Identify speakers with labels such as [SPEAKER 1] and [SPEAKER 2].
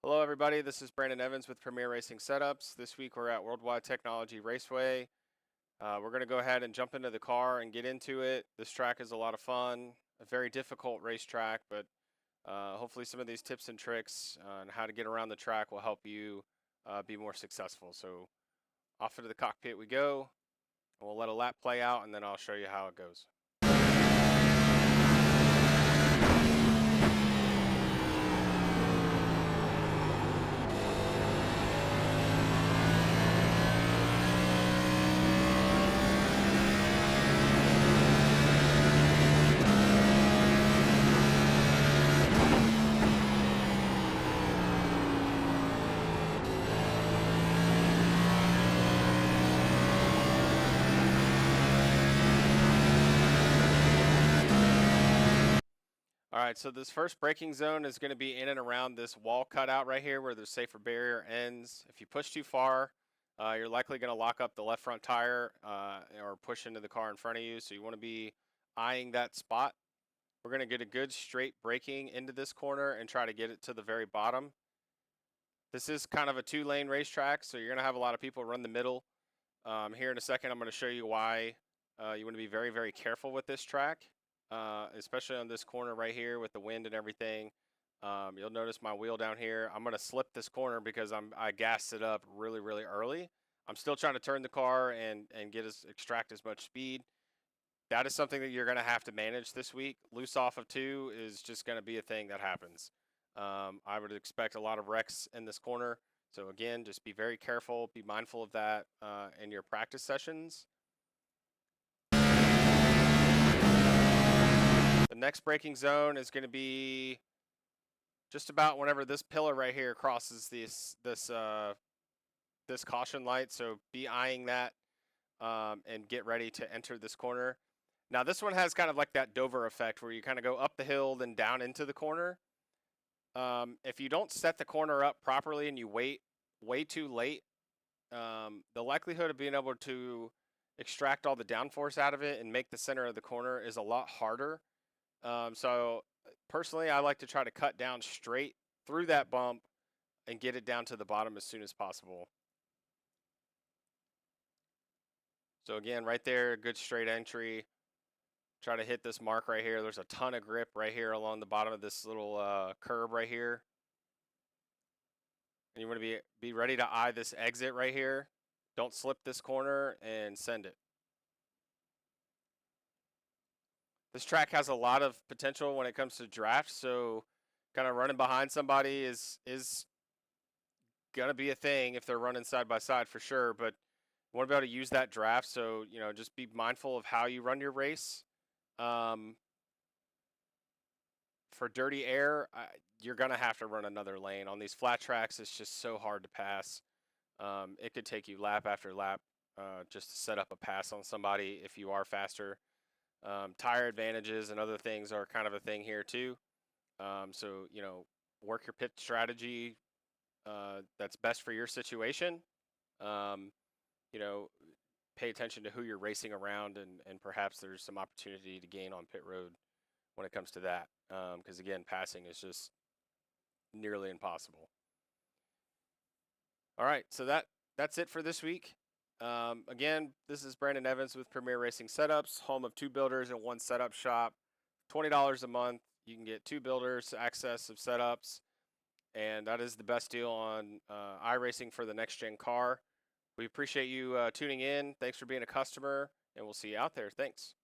[SPEAKER 1] Hello everybody, this is Brandon Evans with Premier Racing Setups. This week we're at Worldwide Technology Raceway. We're going to go ahead and jump into the car and get into it. This track is a lot of fun, a very difficult racetrack, but hopefully some of these tips and tricks on how to get around the track will help you be more successful. So off into the cockpit we go, and we'll let a lap play out and then I'll show you how it goes. All right, so this first braking zone is going to be in and around this wall cutout right here where the safer barrier ends. If you push too far, you're likely going to lock up the left front tire or push into the car in front of you. So you want to be eyeing that spot. We're going to get a good straight braking into this corner and try to get it to the very bottom. This is kind of a two-lane racetrack, so you're going to have a lot of people run the middle. Here in a second, I'm going to show you why you want to be very, very careful with this track. Especially on this corner right here with the wind and everything. You'll notice my wheel down here. I'm going to slip this corner because I gassed it up really, really early. I'm still trying to turn the car and extract as much speed. That is something that you're going to have to manage this week. Loose off of 2 is just going to be a thing that happens. I would expect a lot of wrecks in this corner. So again, just be very careful. Be mindful of that in your practice sessions. The next braking zone is going to be just about whenever this pillar right here crosses this caution light. So be eyeing that and get ready to enter this corner. Now this one has kind of like that Dover effect where you kind of go up the hill then down into the corner. If you don't set the corner up properly and you wait way too late, the likelihood of being able to extract all the downforce out of it and make the center of the corner is a lot harder. So personally, I like to try to cut down straight through that bump and get it down to the bottom as soon as possible. So again, right there, good straight entry. Try to hit this mark right here. There's a ton of grip right here along the bottom of this little curb right here. And you want to be ready to eye this exit right here. Don't slip this corner and send it. This track has a lot of potential when it comes to draft, so kind of running behind somebody is gonna be a thing if they're running side by side for sure. But you want to be able to use that draft, so just be mindful of how you run your race. For dirty air, you're gonna have to run another lane on these flat tracks. It's just so hard to pass. It could take you lap after lap just to set up a pass on somebody if you are faster. Tire advantages and other things are kind of a thing here too. So, work your pit strategy that's best for your situation. Pay attention to who you're racing around and perhaps there's some opportunity to gain on pit road when it comes to that. Because again, passing is just nearly impossible. All right, so that's it for this week. Again, this is Brandon Evans with Premier Racing Setups, home of 2 builders and 1 setup shop. $20 a month. You can get 2 builders, access of setups, and that is the best deal on iRacing for the next gen car. We appreciate you tuning in. Thanks for being a customer, and we'll see you out there. Thanks.